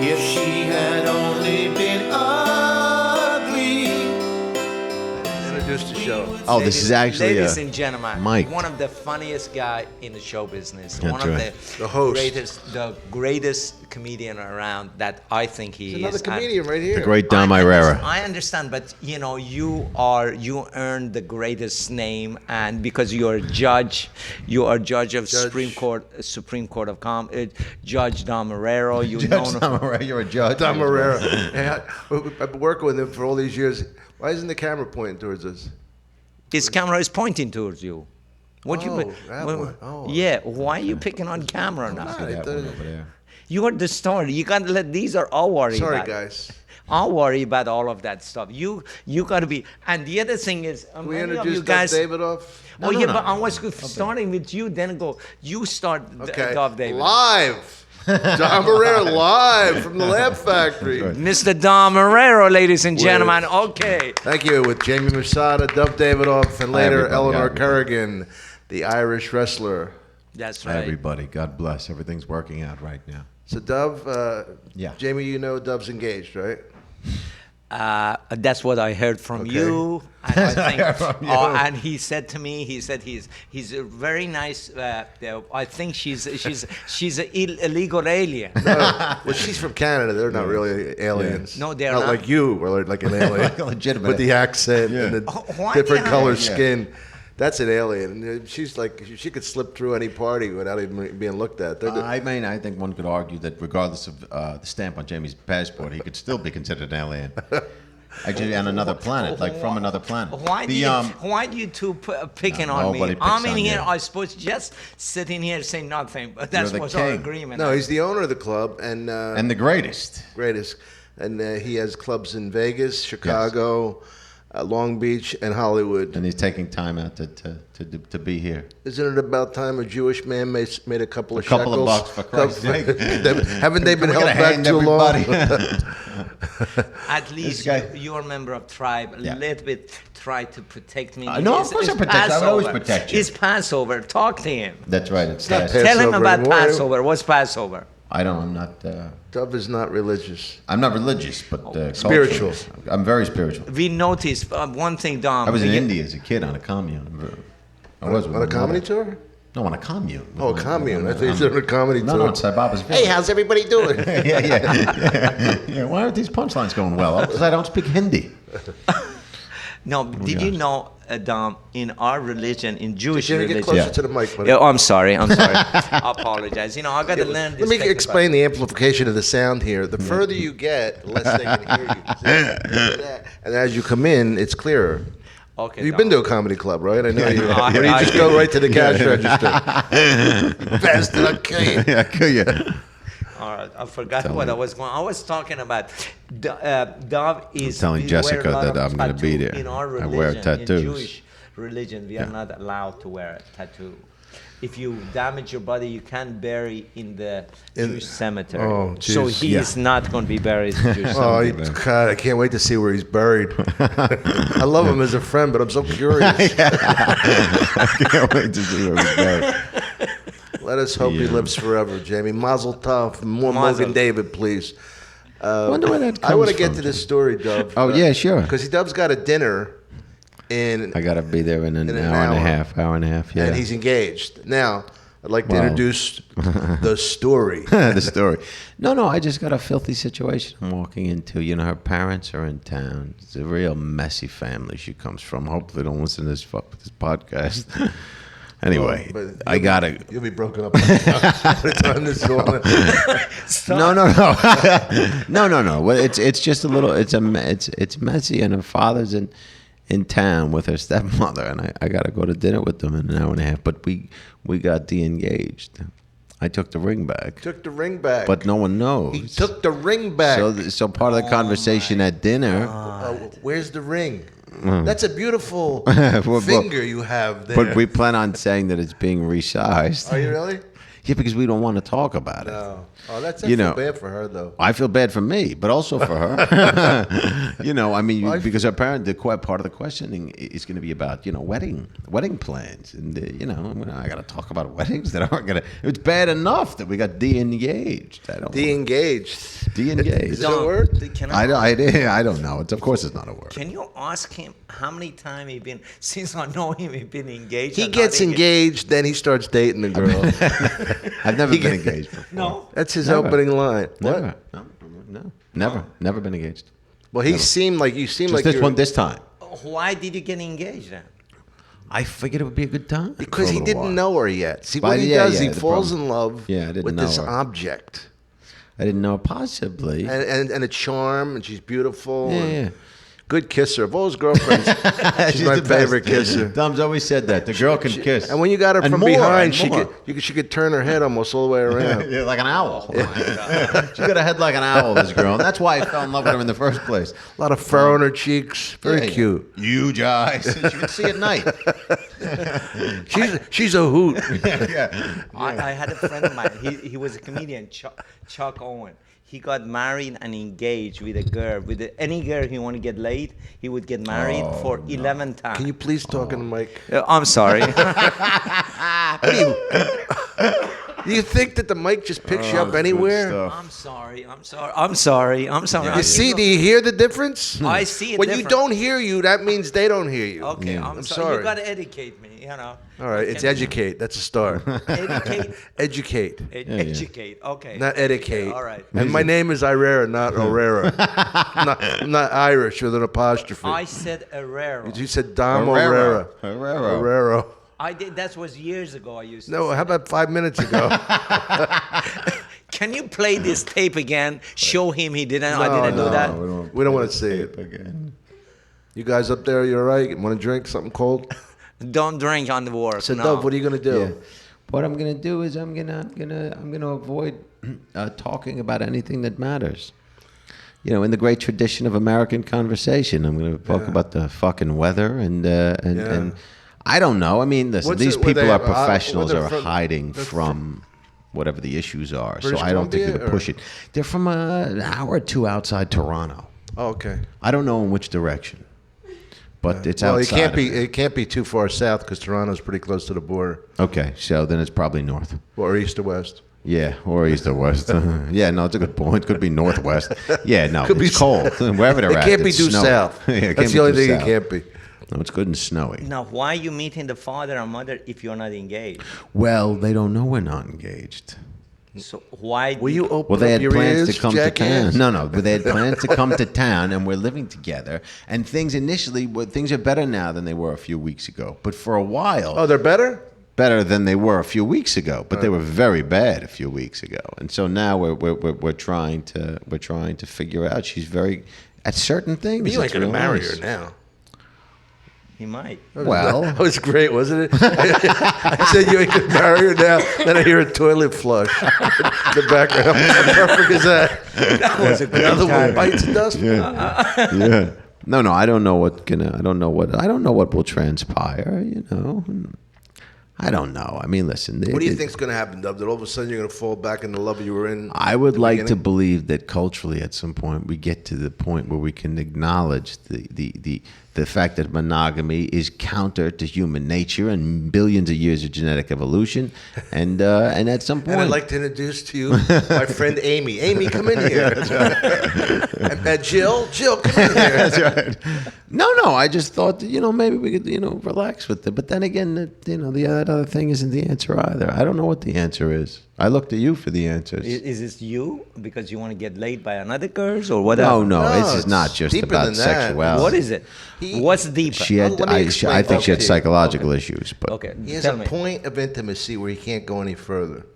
If she had only been ugly. Introduce the show. Oh, this is actually ladies and gentlemen, Mike. one of the funniest guy in the show business. That's one of right. The host. the greatest comedian around that I think he There's is. another comedian right here. The great Dom Irrera. I understand, but you earned the greatest name, and because you are judge of Supreme Court of Judge Dom Irrera. You're a judge. Dom Irrera. Yeah, I've been working with him for all these years. Why isn't the camera pointing towards us? His camera is pointing towards you. What that one. Oh. Yeah, why are you picking on camera now? I thought it- You are the star. You can't let these are all worry Sorry, about. guys. I'll worry about all of that stuff. You got to be. And the other thing is, We many of introduced you guys. Dov Davidoff. Oh yeah, but I was starting with you. Then go. You start. Okay. Dov Davidoff. Live. Dom Irrera live from the Laugh Factory. Mr. Dom Irrera, ladies and gentlemen. Okay. Thank you. With Jamie Masada, Dov Davidoff, and later everybody. Eleanor Hi, Kerrigan, the Irish wrestler. That's right. Everybody, God bless. Everything's working out right now. So Dov, Yeah. Jamie, you know Dov's engaged, right? That's what I heard from Okay. you. And I think, heard from you. and he said to me, he's a very nice. I think she's an illegal alien. Well, she's from Canada. They're not really aliens. No, they're not not. like you, or like an alien. Like a legitimate with the accent and the Why different the- color Yeah. skin. That's an alien. And she's like, she could slip through any party without even being looked at. They're the- I think one could argue that regardless of the stamp on Jamie's passport, he could still be considered an alien. Actually, on another planet, like from another planet. Why do you two picking on me? nobody picks I'm in on here. you. I suppose just sitting here saying nothing, but that's You're the what's our king. agreement. no, he's the owner of the club and And the greatest. greatest. And he has clubs in Vegas, Chicago, Long Beach, and Hollywood. And he's taking time out to be here. Isn't it about time a Jewish man made a couple of A couple of shekels? bucks, for Christ's sake. Haven't they been We held gotta back hand too long? everybody. At least guy- you're a member of tribe. A Yeah. little bit try to protect me. No, of course I protect you. I would always Passover. protect you. It's Passover. Talk to him. That's right. It's not last. Passover Tell him about anymore. Passover. What's Passover? I'm not. Dov is not religious. I'm not religious, but Spiritual. culturally. I'm very spiritual. We noticed one thing, Dom. I was in You- India as a kid on a commune. I was with On a my comedy mother. tour? No, on a commune. Oh, a commune. I thought you said on a comedy No, tour. no, it's Baba's Hey, how's everybody doing? yeah. Why aren't these punchlines going well? Because I don't speak Hindi. No, did you know, Dom, in our religion, in Jewish Can you get religion. closer Yeah. to the mic, buddy? Yeah, oh, I'm sorry. I apologize. I got to learn this. Let me technical- explain the amplification of the sound here. The further you get, the less they can hear you. And as you come in, it's clearer. Okay, You've Dom. been to a comedy club, right? I know you. I- Where you I- just go right to the cash register. You bastard, I'll kill you. Yeah, cool, yeah. All right, I forgot what I was going. I was talking about. Dov is telling we wear a Jessica lot that of I'm gonna be tattoo. there. In our I religion, wear in tattoos. Jewish religion, we are not allowed to wear a tattoo. If you damage your body, you can't bury in the Jewish cemetery. Oh, so jeez. he is not going to be buried in the Jewish Oh, cemetery. God, I can't wait to see where he's buried. I love him as a friend, but I'm so curious. I can't wait to see where we go. Let us hope he lives forever, Jamie. Mazel tov. More Mazel. Morgan David, please. Wonder where that I want to comes get from, to this story, Dov. Oh, yeah, sure. Because Dov's got a dinner in, I got to be there in an In an hour and a hour. half. Hour and a half, yeah. and he's engaged. Now, I'd like to Wow. introduce the story. The story. No, I just got a filthy situation I'm walking into. Her parents are in town. It's a real messy family she comes from. Hopefully they don't listen to this podcast. Anyway, But I got to... You'll be broken up by the time this is on. No. Well, it's just a little... It's messy, and her father's in town with her stepmother, and I got to go to dinner with them in an hour and a half. But we got de-engaged. I took the ring back. Took the ring back. But no one knows. He took the ring back. So part of the conversation at dinner... Where's the ring? That's a beautiful Well, finger you have there. But we plan on saying that it's being resized. Are you really? Yeah, because we don't want to talk about it. No. Oh, that's You know. bad for her, though. I feel bad for me, but also for her. Well, because her parent, part of the questioning is going to be about, wedding plans. And, I got to talk about weddings that aren't going to, it's bad enough that we got de-engaged. De-engaged. De-engaged. Is it a word? Can I don't know. Of course, it's not a word. Can you ask him how many times he been? Since I know him, he been engaged. He or not gets engaged, then he starts dating the girl. I've never been engaged before. No. That's his Never. opening line. Never. What? No. Never been engaged. Well, he seemed like you seemed Just like this one this time. Why did you get engaged then? I figured it would be a good time. because for a he little didn't while. know her yet. See, But what he yeah, does, yeah, he the falls problem- in love Yeah, I didn't with know this her. object. I didn't know possibly. And a charm, and she's beautiful. Yeah, and yeah. Good kisser. Of all his girlfriends, she's my the best. favorite kisser. Dom's always said that. The girl can kiss. And when you got her And from more, behind, and she more. could turn her head almost all the way around. Yeah, like an owl. She got a head like an owl, this girl. And that's why I fell in love with her in the first place. A lot of fur on her cheeks. Very Yeah, cute. Huge eyes. You can see at night. She's a hoot. Yeah. I had a friend of mine. He was a comedian, Chuck Owen. He got married and engaged with a girl. Any girl he wanted to get laid, he would get married for 11 times. Can you please talk in the mic? I'm sorry. Do you think that the mic just picks you up anywhere? I'm sorry. You see, do you hear the difference? I see it When you different. don't hear you, that means they don't hear you. Okay, Yeah. I'm sorry. You got to educate me, you know. All right, it's educate. That's a start. Educate. Educate, Educate. Okay. not educate. All right. And my name is Irrera, not Irrera. I'm not Irish with an apostrophe. I said Irrera. You said Dom Irrera. Irrera. I did. That was years ago. I used to. No, how about 5 minutes ago? Can you play this tape again? Show him he didn't. I didn't do that. We don't want to see it. Again. You guys up there, you all right? Want to drink something cold? Don't drink on the work. So, no. Dov, what are you going to do? Yeah. What I'm gonna do is I'm gonna avoid talking about anything that matters. You know, in the great tradition of American conversation, I'm gonna talk about the fucking weather and I don't know. I mean, listen, What's these it- were people they- are professionals were are they from- hiding they're from whatever the issues are. British so I don't think Columbia, they're gonna push it. They're from an hour or two outside Toronto. Oh, okay. I don't know in which direction, but it's Well, outside. it can't be too far south because Toronto's pretty close to the border. Okay, so then it's probably north. Or east or west. Yeah, or east or west. Yeah, no, it's a good point. Could be northwest. Yeah, no, Could be it's cold. Wherever they're It at, can't be it's due snowing. south. Yeah, it can't That's be the only due thing it south. can't be. No, it's good and snowy. Now, why are you meeting the father and mother if you're not engaged? Well, they don't know we're not engaged. So why? Will you open Well, they up had your plans ears, to come jackass? to town. No, but they had plans to come to town, and we're living together. And things are better now than they were a few weeks ago. But for a while, Oh, they're better? better than they were a few weeks ago. But they were very bad a few weeks ago. And so now we're trying to figure out. She's very at certain things. You ain't it's going to real marry nice. her now. He might. Well, That was great, wasn't it? I said you ain't going to marry her now. Then I hear a toilet flush in the background. How perfect is that? That was a great Another one time. bites the dust. yeah. No, I don't know I don't know what will transpire, you know. I don't know. I mean, listen. What do you think's going to happen, Dub? That all of a sudden you're going to fall back in the love you were in? I would at the like to beginning? believe that culturally at some point we get to the point where we can acknowledge the fact that monogamy is counter to human nature and billions of years of genetic evolution, and at some point, And I'd like to introduce to you my friend Amy. Amy, come in here. And Jill, come in here. That's right. No, I just thought that, maybe we could, relax with it. But then again, that other thing isn't the answer either. I don't know what the answer is. I looked at you for the answers. Is this you because you want to get laid by another girls or whatever? No, No, this is it's not just deeper about than that. sexuality. What is it? What's deeper? She had, Let me I explain think she had something. psychological issues, but Okay. He has Tell a me. point of intimacy where he can't go any further.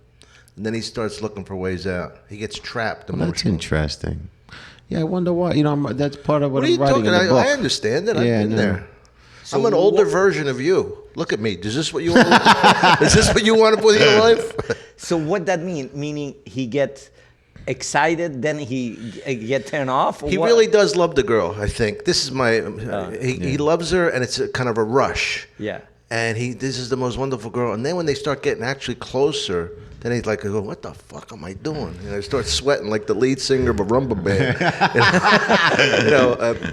And then he starts looking for ways out. He gets trapped Well, that's emotionally. interesting. Yeah, I wonder why. That's part of what, What are I'm you writing talking in the book. I understand it. I've Yeah, been no. there. So I'm an older what- version of you. Look at me. Is this what you want? Is this what you want with your life? So what that mean? Meaning he get excited, then he get turned off? Or He what? really does love the girl, I think. This is my... he loves her, and it's a kind of a rush. Yeah. and this is the most wonderful girl. And then when they start getting actually closer, then he's like, what the fuck am I doing? And I start sweating like the lead singer of a rumba band.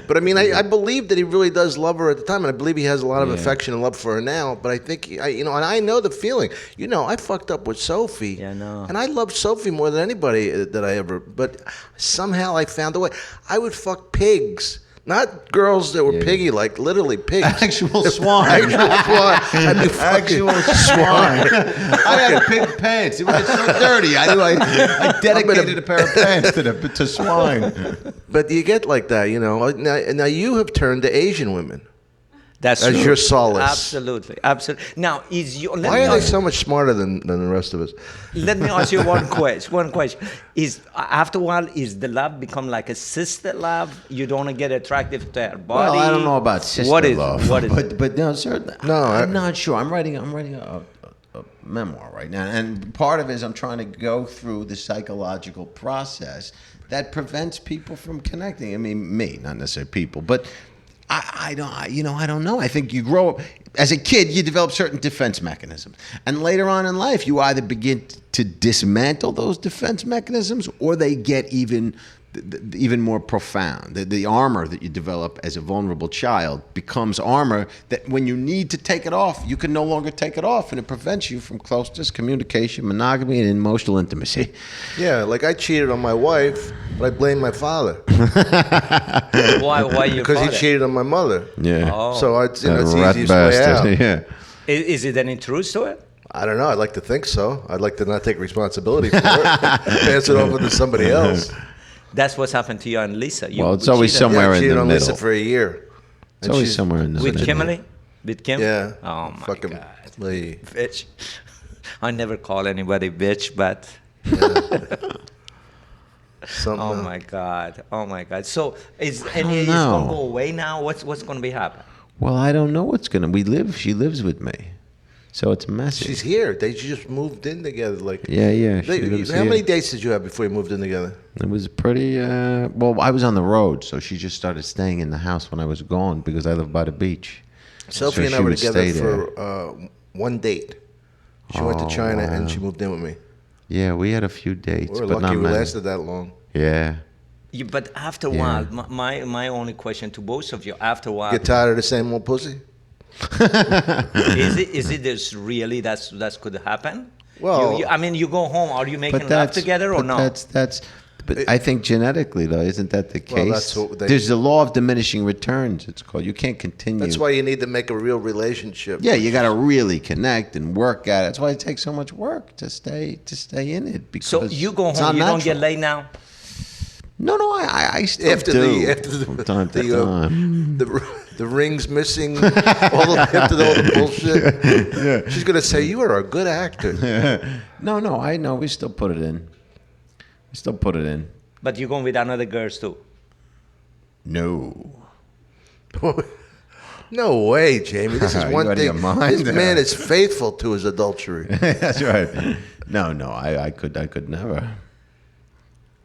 But I mean, I believe that he really does love her at the time, and I believe he has a lot of affection and love for her now. But I think, and I know the feeling. I fucked up with Sophie. Yeah, I know. And I loved Sophie more than anybody that I ever, but somehow I found a way. I would fuck pigs. Not girls that were piggy, like literally pigs. Actual swine. Actual swine. I had pig pants. It was so dirty. I dedicated a pair of pants to swine. But you get like that, Now you have turned to Asian women. That's as true. your solace. Absolutely. Now, why are they so much smarter than the rest of us? Let me ask you one question. Is after a while, is the love become like a sister love? You don't get attracted to her body? Well, I don't know about sister love. What is it? But no, certainly. No, I'm not sure. I'm writing a memoir right now, and part of it is I'm trying to go through the psychological process that prevents people from connecting. I mean, me, not necessarily people, but I don't know. I think you grow up as a kid, you develop certain defense mechanisms, and later on in life, you either begin to dismantle those defense mechanisms, or they get even more profound. The armor that you develop as a vulnerable child becomes armor that when you need to take it off, you can no longer take it off, and it prevents you from closeness, communication, monogamy, and emotional intimacy. Yeah, like I cheated on my wife, but I blame my father. Why your Because he father? cheated on my mother. Yeah. Oh. So it's the Rat easiest way out. bastard. Yeah. Is it any truth to it? I don't know. I'd like to think so. I'd like to not take responsibility for it. Pass it over to somebody else. That's what's happened to you and Lisa. Well, it's always cheated somewhere I in cheated the on middle. Lisa for a year. It's always somewhere in the with middle. Kimberly? With Kim? Yeah. Oh my Fucking God. Lee. Bitch. I never call anybody bitch, but Something. oh my God. Oh my God. So it's don't gonna know. go away now? What's gonna be happening? Well, I don't know what's gonna. She lives with me, so it's messy. She's here. They just moved in together. Like Yeah. She lives how here. many dates did you have before you moved in together? It was pretty. Well, I was on the road, so she just started staying in the house when I was gone because I live by the beach. Sophie So and I she were would together stay for one date. She went to China and she moved in with me. Yeah, we had a few dates, We were but lucky not we many. lasted that long. Yeah. But after a while, my only question to both of you, after a while, Get tired of the same old pussy? is it this really that's could happen? Well- I mean, you go home. Are you making But love that's together or but no? That's. But I think genetically, though, isn't that the case? Well, that's what There's the law of diminishing returns. It's called. You can't continue. That's why you need to make a real relationship. Yeah, you got to really connect and work at it. That's why it takes so much work to stay in it. Because So you go it's home, you not don't get natural. laid now. No, I still After do the from time to time. the rings missing, after all the bullshit. Yeah. She's gonna say you are a good actor. No, I know. We still put it in. But you're going with another girls too. No. No way, Jamie. This is Are you one out of thing. your mind? This man is faithful to his adultery. That's right. No, I could never.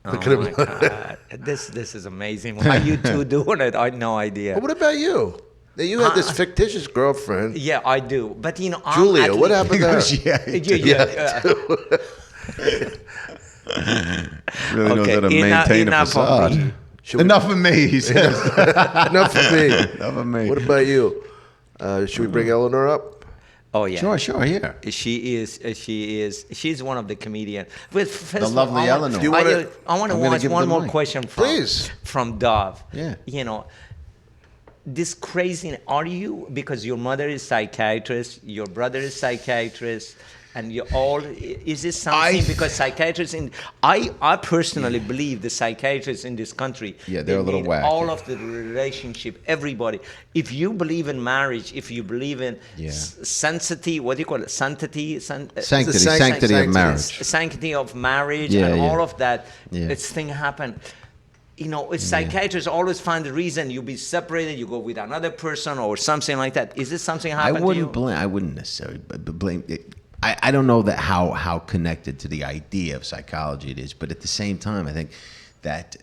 Oh my God, this is amazing. Why you two doing it? I had no idea. But what about you? Now, you had this fictitious girlfriend, Yeah, I do. But Julia. What happened to her? Really knows Okay, how to maintain a enough of facade. me. Enough of me, he says. Enough of me. Enough of me. What about you? Should we bring Eleanor up? Oh yeah. Sure, here. She's one of the comedians. But first The of all, lovely I want- Eleanor. Do you wanna- I want to I'm gonna watch give one the more mic. question Please. from Dov. Yeah. This crazy. Are you, because your mother is psychiatrist, your brother is psychiatrist, and you all, is this something because psychiatrists I personally believe the psychiatrists in this country, Yeah, they're they a little need wacky. all of the relationship, everybody. If you believe in marriage, if you believe in sanctity, what do you call it? Sanctity of marriage. Sanctity of marriage Yeah, and yeah. all of that. Yeah. It's thing happen. Psychiatrists always find the reason you be separated, you go with another person or something like that. Is this something happened to you? I wouldn't necessarily blame it. I don't know that how connected to the idea of psychology it is, but at the same time, I think that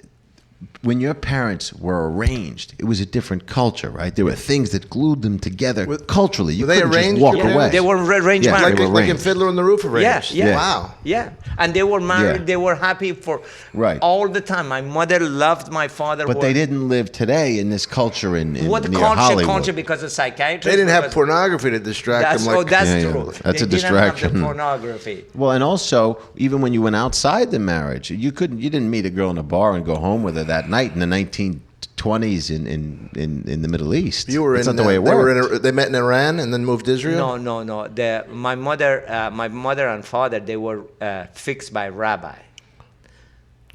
when your parents were arranged, it was a different culture, right? There were things that glued them together culturally. You were they couldn't just arranged? walk Yeah. away. They were arranged Yeah, marriage. they were Like in arranged. Fiddler on the Roof arranged. Yeah, yeah. Wow. Yeah, and they were married. Yeah. They were happy for Right. all the time. My mother loved my father. But they didn't live today in this culture in What near culture? Hollywood. Culture because of psychiatrists. They didn't have because- pornography to distract That's them. Like, that's Yeah, yeah. true. That's They a didn't have distraction. the pornography. Well, and also, even when you went outside the marriage, you didn't meet a girl in a bar and go home with her that night in the 1920s in the Middle East. you were That's in. not the way it they, worked. they met in Iran and then moved to Israel. No. My mother and father, they were fixed by rabbi.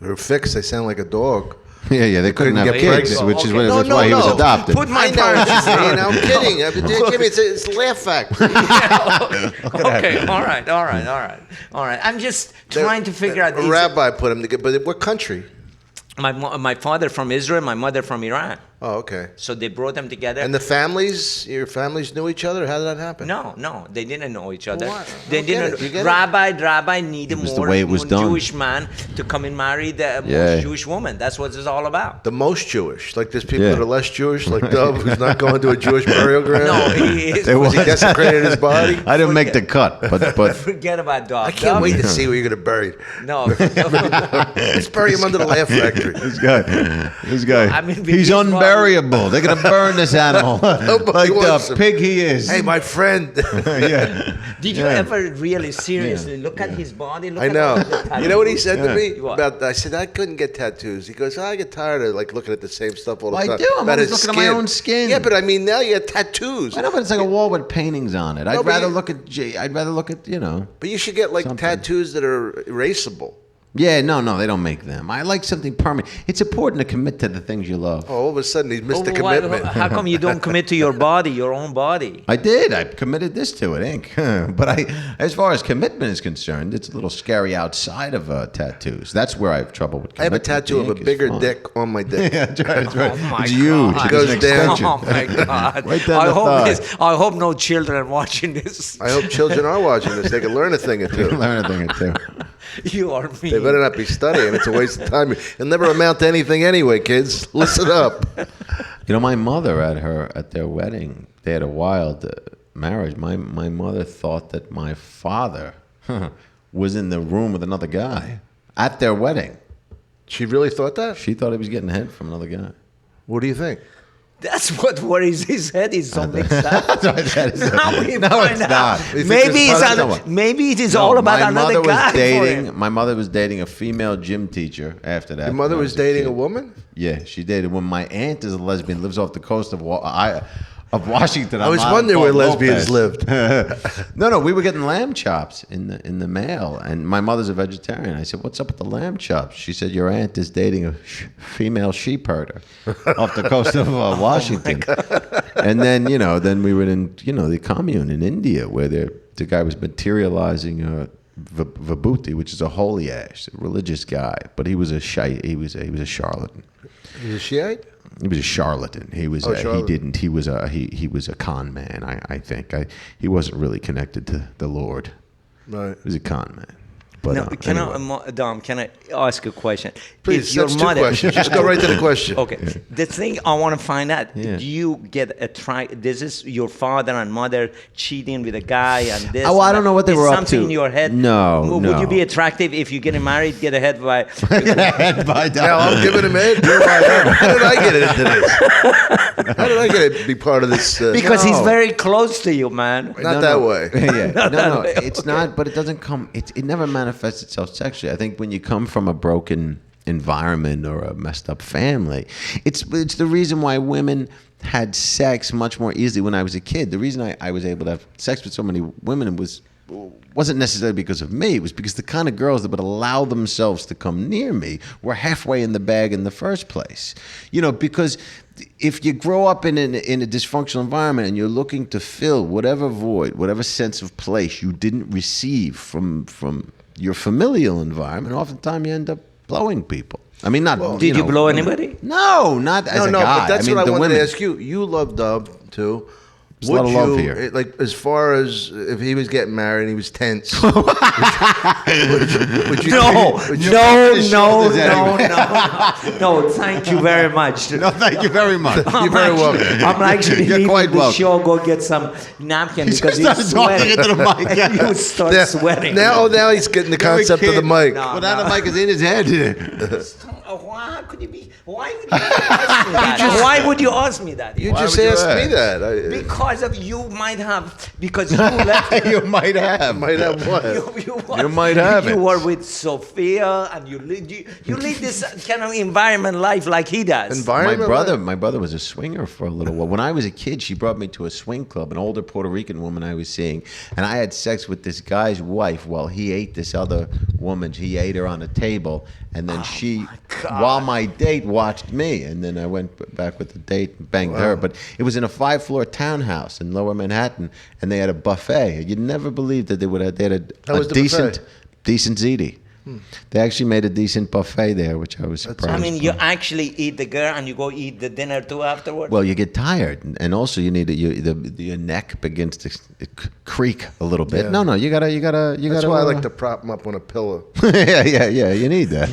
They were fixed. They sound like a dog. Yeah, they couldn't have get kids, pregnant. which is Okay. that's why he was adopted. Put my I know what parents. you're saying. I'm kidding. Jimmy, it's a laugh factory. Okay, all right. I'm just trying to figure out. A These, rabbi put them together. But what country? my father from Israel, my mother from Iran. Oh, okay. So they brought them together. And your families knew each other? How did that happen? No, they didn't know each other. Why? They I don't get didn't. it. You get it? Rabbi needed It was the more, way it was more done. Jewish man to come and marry the Yeah. most Jewish woman. That's what it's all about. The most Jewish. Like there's people Yeah. that are less Jewish, like Dov, who's not going to a Jewish burial ground. No, he is. There Was he was- desecrated his body? I didn't make the cut, but Forget about dog. I can't wait to see where you're going to bury it. No. Let's bury him under the Laugh Factory. this guy, I mean, he's his body- unburyable. They're gonna burn this animal like wants the him. pig he is. Hey, my friend. yeah. Did you Yeah. ever really seriously look at his body? Look I at know. all the You know what he said to Yeah. me? What? I said, I couldn't get tattoos. He goes, I get tired of like looking at the same stuff all the Well, I time. do. I'm About always his looking at my own skin. Yeah, but I mean, now you have tattoos. I know, but it's like a wall with paintings on it. I'd but rather you- look at I'd rather look at But you should get like Something. tattoos that are erasable. Yeah, no, they don't make them. I like something permanent. It's important to commit to the things you love. Oh, all of a sudden he's missed the Oh, why- commitment. How come you don't commit to your body, your own body? I did. I committed this to it, Ink. But as far as commitment is concerned, it's a little scary outside of tattoos. That's where I have trouble with I have a commitment. tattoo of The a ink is bigger fun. dick on my dick. Yeah, that's right. That's right. Oh my It's huge. God. It Goes goes an down. extension. Oh my God! Right down the thigh. I hope no children are watching this. I hope children are watching this. They can learn a thing or two. Learn a thing or two. You are me. They better not be studying. It's a waste of time. It'll never amount to anything anyway, kids. Listen up. You know, my mother at their wedding, they had a wild marriage. My mother thought that my father was in the room with another guy at their wedding. She really thought that? She thought he was getting head from another guy. What do you think? That's what worries his head. He's so mixed up. Now we No, find it's out. not. You think Maybe it's it's possible? maybe it is all about another guy. for him. My mother was dating a female gym teacher after that. Your mother when I was a dating kid. a woman? Yeah, she dated. When my aunt is a lesbian, lives off the coast of Washington. I was I'm wondering Paul where lesbians Lopez. lived. No, we were getting lamb chops in the mail, and my mother's a vegetarian. I said, "What's up with the lamb chops?" She said, "Your aunt is dating a female sheep herder off the coast of Washington." And then then we were in the commune in India where the guy was materializing vibhuti, which is a holy ash, a religious guy, but he was a charlatan. Is a Shiite? He was a charlatan. He was. Charlatan. He was a con man. I think. He wasn't really connected to the Lord. Right. He was a con man. But No, anyway. Dom, can I ask a question? Please, If your that's two mother, questions. Just go right to the question. Okay, the thing I want to find out: Yeah. do you get This is your father and mother cheating with a guy and this? Oh, I and don't know that. what they Is were up something to. in your head? No, Would you no. be attractive if you getting married, get ahead by? Now I'm giving him head. How did I get into this? How did I get to be part of this? Because he's No. very close to you, man. Not that way. Yeah, no, it's not. But it doesn't come. It never manifests itself sexually. I think when you come from a broken environment or a messed up family, it's the reason why women had sex much more easily when I was a kid. The reason I was able to have sex with so many women wasn't necessarily because of me. It was because the kind of girls that would allow themselves to come near me were halfway in the bag in the first place. Because if you grow up in a dysfunctional environment and you're looking to fill whatever void, whatever sense of place you didn't receive from your familial environment, oftentimes you end up blowing people. I mean, not. Did you blow anybody? No, not as a guy. But that's I mean, what I the wanted women. to ask you. You love Dub too. There's a lot of love here. Like, as far as if he was getting married and he was tense, would you No, thank you very much. No, thank you very much. You're very welcome. I'm actually You're leaving quite the welcome. show, go get some napkin because started he's talking sweating. into the mic. You start sweating. Now he's getting the concept of the mic. No. Well, now the mic is in his head. Why could you be? Why would you ask me that? Why would you ask me that? You Why just would you asked ask? me that. Because of you might have because you left. You might have. Might have what? You might have You it. were with Sophia, and you lead this kind of environment life like he does. My brother was a swinger for a little while. When I was a kid, she brought me to a swing club, an older Puerto Rican woman I was seeing, and I had sex with this guy's wife while he ate this other woman. He ate her on a table, and then while my date watched me, and then I went back with the date and banged her. But it was in a 5-floor townhouse in Lower Manhattan, and they had a buffet. You'd never believe that they had a decent ziti. They actually made a decent buffet there, which I was surprised. I mean, you actually eat the girl and you go eat the dinner too afterwards? Well, you get tired, and also you need your neck begins to creak a little bit. Yeah. No, you gotta. That's why I like to prop him up on a pillow. yeah. You need that.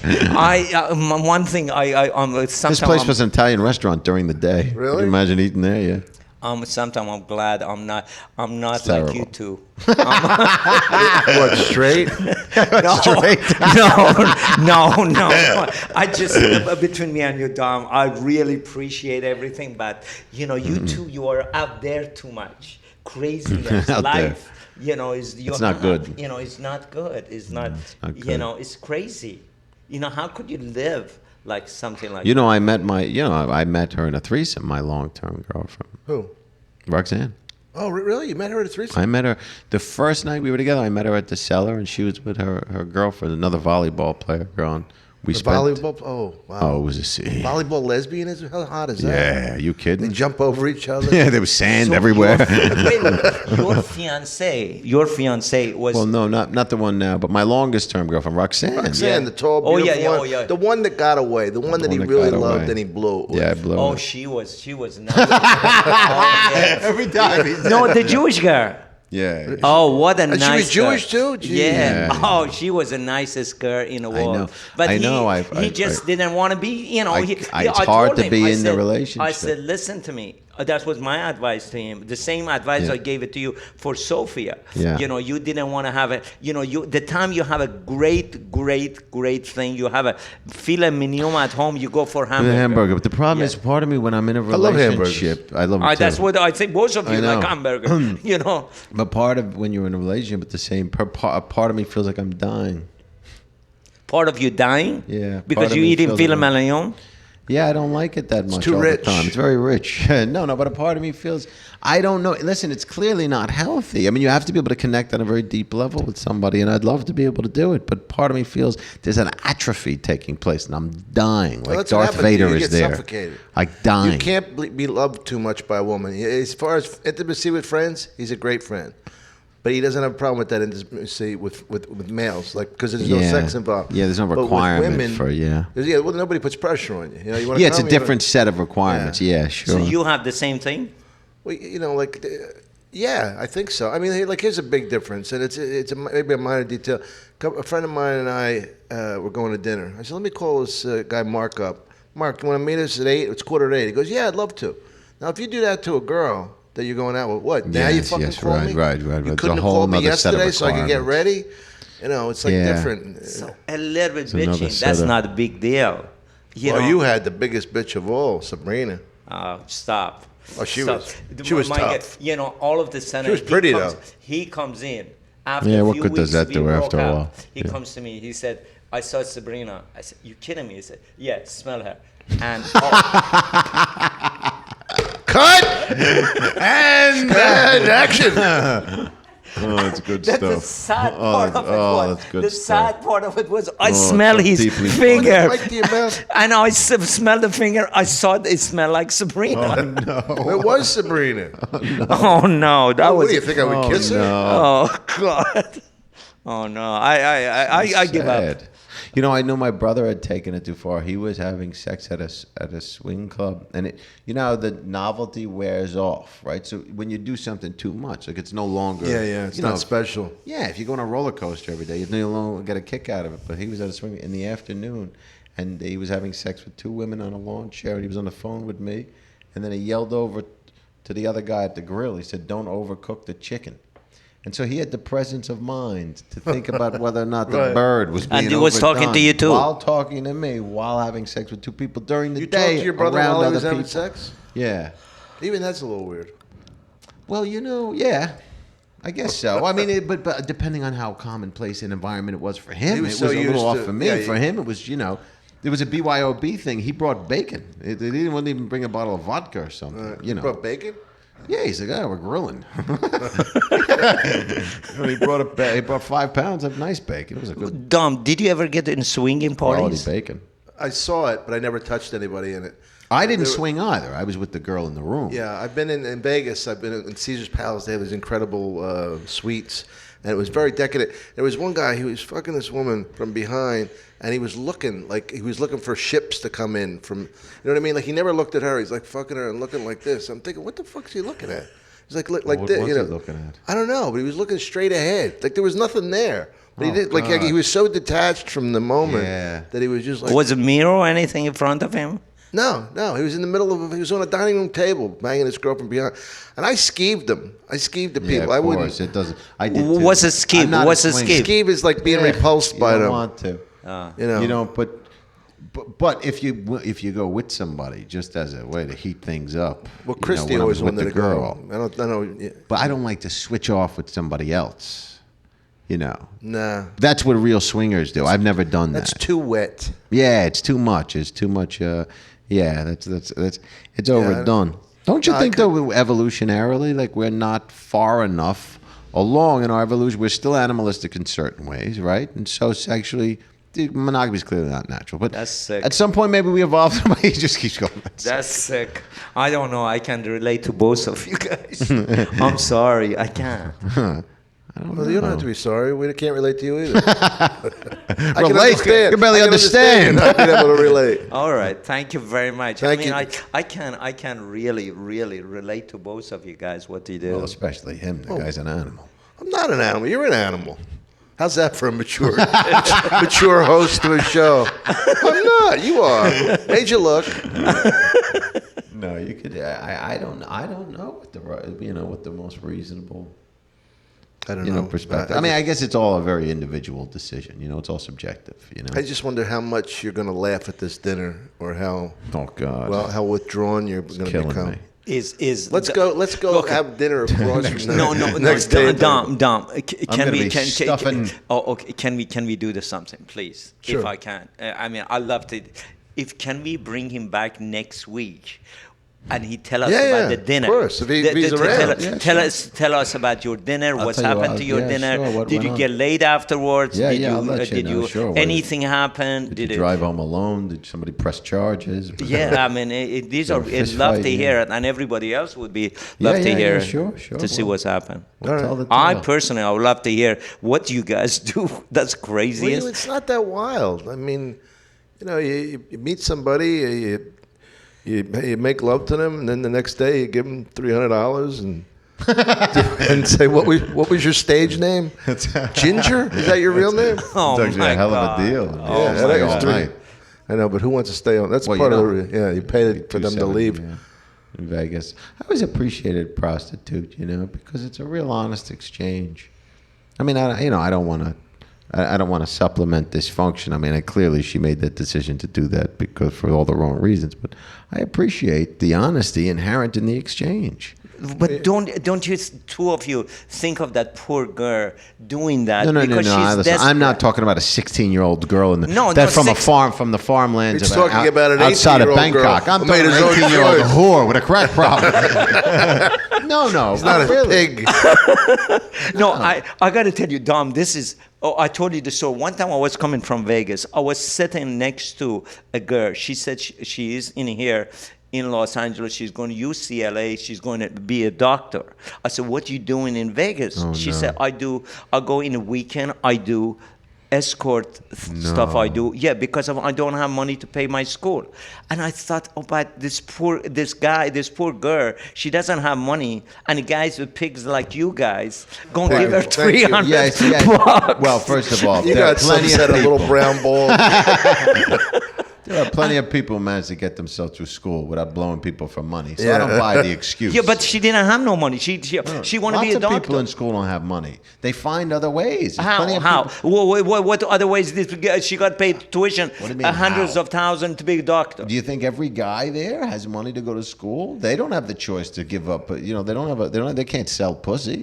One thing This place was an Italian restaurant during the day. Really? Can you imagine eating there? Yeah. Sometimes I'm glad I'm not like terrible. you two. What, straight? No. I just between me and you, Dom, I really appreciate everything, but you two, you are out there too much. Crazy as Out life. there. It's not good. It's not good. It's not. not good. It's crazy. How could you live like something like? I met I met her in a threesome. My long-term girlfriend. Who? Roxanne. Oh, really? You met her at a threesome? I met her the first night we were together. I met her at the Cellar, and she was with her girlfriend, another volleyball player girl. And we spent volleyball? Oh, wow. Oh, it was a scene. Volleyball lesbian? How hot is that? Yeah, you They kidding? jump over each other? Yeah, there was sand So everywhere. Your fiance was. Well, no, not the one now, but my longest term girlfriend, Roxanne. Roxanne, Yeah. the tall, Oh, beautiful yeah, one. oh, yeah. The one that got away. The one that he one that really got loved away. and he blew it with. Yeah, I blew Oh, it. she was nice. Yeah. Every time. No, the Jewish girl. Yeah. Oh, what a And nice she was Jewish girl. too? Jeez. Yeah. Yeah. Oh, she was the nicest girl in the world. know. But I know. he just didn't want to be, it's I hard told to him, be I in the said- relationship. I said, listen to me. That was my advice to him. The same advice Yeah. I gave it to you for Sophia. Yeah. You didn't want to have a, the time you have a great thing, you have a filet mignon at home, you go for hamburger. Hamburger. But the problem Yeah. is, part of me when I'm in a love hamburgers. relationship, I love them too. That's what I think. Most of you I know. like hamburger. But part of when you're in a relationship with the same part of me feels like I'm dying. Part of you dying. Yeah, part Because of you me eating feels filet like- mignon. Yeah, I don't like it that much too all rich. the time. It's very rich. No, but a part of me feels, I don't know. Listen, it's clearly not healthy. I mean, you have to be able to connect on a very deep level with somebody, and I'd love to be able to do it. But part of me feels there's an atrophy taking place, and I'm dying. Well, Like that's what Darth happens. Vader You is get there. suffocated. Like dying. You can't be loved too much by a woman. As far as intimacy with friends, he's a great friend. But he doesn't have a problem with that intimacy with males, like because there's no sex involved. Yeah, there's no But with requirement women, for well, nobody puts pressure on you. You wanna Yeah, it's a come, you different set of requirements. Yeah, sure. So you have the same thing? Well, yeah, I think so. I mean, like here's a big difference, and maybe a minor detail. A friend of mine and I were going to dinner. I said, let me call this guy Mark up. Mark, you want to meet us at 8? It's 7:45. He goes, yeah, I'd love to. Now, if you do that to a girl that you're going out with, what? Now you fucking call me? Right. You It's couldn't a have whole called me nother set of yesterday so I could get requirements. ready? It's like Yeah. different. So a little bit another bitching. set That's of- not a big deal. You had the biggest bitch of all, Sabrina. Stop. Oh, she Stop. was My tough. God, all of the sudden She was pretty, though. He comes in after Yeah, a what few good does weeks that we do broke after a up, while? He Yeah. comes to me. He said, "I saw Sabrina." I said, "You kidding me?" He said, "Yeah, smell her." And Cut! and action! Oh, that's good that's the stuff. sad part of it. Was, that's good the stuff. sad part of it was I Oh, smell so his deeply- finger, Right to your mouth. and I smelled the finger. I saw it smelled like Sabrina. It was Sabrina. Oh no, that What was. do you think I would kiss her? Oh God. Oh no, I give up. Sad. You know, I know my brother had taken it too far. He was having sex at a swing club, and the novelty wears off, right? So when you do something too much, like it's no longer. Yeah, it's not special. Yeah, if you go on a roller coaster every day, you no longer get a kick out of it. But he was at a swing in the afternoon, and he was having sex with 2 women on a lawn chair, and he was on the phone with me, and then he yelled over to the other guy at the grill. He said, "Don't overcook the chicken." And so he had the presence of mind to think about whether or not the bird was being And he was talking to you too. while talking to me, while having sex with 2 people during the You day. talked to your brother around while he other was having people. sex? Yeah. Even that's a little weird. Well, yeah. I guess so. I mean, but depending on how commonplace an environment it was for him, He it was was so a little used off to- for me. yeah, For him, it was, it was a BYOB thing. He brought bacon. He didn't even bring a bottle of vodka or something. You brought bacon? Yeah, he's like, we're grilling. He brought 5 pounds of nice bacon. It was a good Dom, did you ever get in swinging quality parties? bacon. I saw it, but I never touched anybody in it. I didn't There- swing either. I was with the girl in the room. Yeah, I've been in Vegas. I've been in Caesar's Palace. They have these incredible suites, and it was very decadent. There was one guy who was fucking this woman from behind, and he was looking for ships to come in from, you know what I mean? Like he never looked at her. He's like fucking her and looking like this. I'm thinking, what the fuck is he looking at? He's like, look like What this. was You know, he looking at? I don't know, but he was looking straight ahead. Like there was nothing there. But he Oh, did like God. he was so detached from the moment Yeah. that he was just like. Was a mirror or anything in front of him? No, he was in the middle of. He was on a dining room table, banging his girlfriend behind, and I skeeved him. I skeeved the people. Yeah, I of wouldn't. course. It doesn't. I did too. What's a skeeve? I'm not What's a swinger. skeeve? Skeeve is like being Yeah, repulsed you by don't them. want to. You know. You don't. But if you go with somebody just as a way to heat things up. Well, you Christy when I always was with wanted the to girl. go. I don't. Yeah. But I don't like to switch off with somebody else. Nah, That's what real swingers do. I've never done that's that. too wet. Yeah, it's too much. It's too much. Yeah, that's it's overdone. Don't you No, I think though, evolutionarily, like we're not far enough along in our evolution? We're still animalistic in certain ways, right? And so sexually, monogamy is clearly not natural. But That's sick. at some point, maybe we evolved. He just keeps going. That's sick. I don't know. I can relate to both of you guys. I'm sorry. I can't. Well, you don't have to be sorry. We can't relate to you either. I Relate? You barely understand. Not being able to relate. All right. Thank you very much. Thank I mean, you. I can really, really relate to both of you guys. What you do. Well, especially him. The guy's an animal. I'm not an animal. You're an animal. How's that for a mature host to a show? I'm not. You are. Made you look. No, you could. I don't know what what the most reasonable. I don't know. Perspective. I mean, I guess it's all a very individual decision. It's all subjective. I just wonder how much you're going to laugh at this dinner, or how Oh God. how withdrawn you're going to killing become. me. Is Let's go have dinner across from no, next table. Dom. I'm gonna be stuffing- Okay. Can we do this something, please? Sure. If I can. I mean, I love to. Can we bring him back next week? And he tell us about the dinner. Of course, if he's around. Tell us about your dinner. What's tell you happened what, to your yeah, dinner? sure, what Did went you on? get laid afterwards? Yeah, did yeah, you, I'll let you did know, you sure. What- anything happen? Did you drive home alone? Did somebody press charges? Yeah, I mean, these are. I'd fist love fight, to yeah. hear it, and everybody else would be love to yeah, hear sure, to see well, what's happened. We'll tell the I tale. personally, I would love to hear what you guys do. That's crazy. Well, it's not that wild. I mean, you meet somebody, you make love to them, and then the next day you give them $300 and say, what was your stage name? Ginger? Is that your real name? Oh It's actually my a hell God. of a deal. Yeah, It's that like is all three- night. I know, but who wants to stay on? That's Well, part you of the. Yeah, you pay for them to 270, leave. yeah, in Vegas. I always appreciated prostitute, because it's a real honest exchange. I mean, I don't want to. I don't want to supplement dysfunction. I mean, clearly she made that decision to do that because for all the wrong reasons. But I appreciate the honesty inherent in the exchange. But don't you two of you think of that poor girl doing that No. because she's Listen, desperate? I'm not talking about a 16-year-old girl in the, No, that's from six- a farm, from the farmlands He's of talking about an outside of 18-year-old girl Bangkok. I'm who talking made about his an own 18-year-old choice. whore with a crack problem. No, He's not a really. pig. No, I got to tell you, Dom, this is. Oh, I told you the story. One time I was coming from Vegas. I was sitting next to a girl. She said she is in here in Los Angeles. She's going to UCLA. She's going to be a doctor. I said, what are you doing in Vegas? She said, I go in a weekend. I do escort stuff I do. Yeah, because I don't have money to pay my school. And I thought, oh, but this poor girl, she doesn't have money, and the guys with pigs like you guys gonna give her Thank you. 300 Yes, bucks. Well, first of all, You there are got some plenty set of of people. little brown balls. There are plenty of people who manage to get themselves through school without blowing people for money. So I Yeah. don't buy the excuse. Yeah, but she didn't have no money. She wanted to be a Lots of doctor. people in school don't have money. They find other ways. There's plenty How? of people- What other ways did she got paid tuition? What do you mean, Hundreds how? of thousands to be a doctor. Do you think every guy there has money to go to school? They don't have the choice to give up. They don't have they can't sell pussy.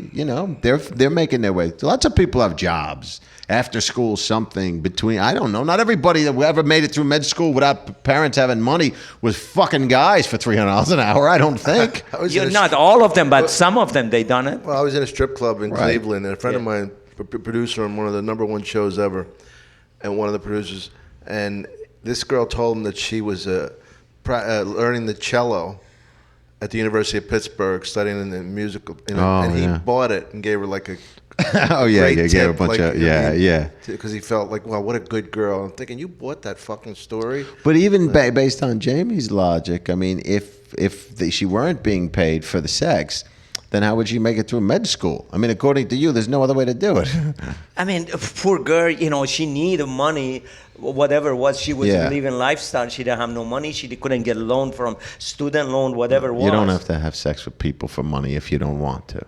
They're making their way. Lots of people have jobs after school, something between. I don't know. Not everybody that ever made it through med school without parents having money was fucking guys for $300 an hour. I don't think. I was in a Not all of them, but some of them they done it. Well, I was in a strip club in Right. Cleveland, and a friend of mine, producer on one of the #1 shows ever, and one of the producers, and this girl told him that she was learning the cello at the University of Pittsburgh, studying in the musical, and he bought it and gave her like a Oh yeah, great yeah, gave a tip, bunch like, of yeah. because he felt like, wow, what a good girl. I'm thinking, you bought that fucking story. But even based on Jamie's logic, I mean, if she weren't being paid for the sex, then how would she make it through med school? I mean, according to you, there's no other way to do it. I mean, poor girl, she needed money, whatever it was. She was living lifestyle. She didn't have no money. She couldn't get a loan from student loan, whatever it was. You don't have to have sex with people for money if you don't want to.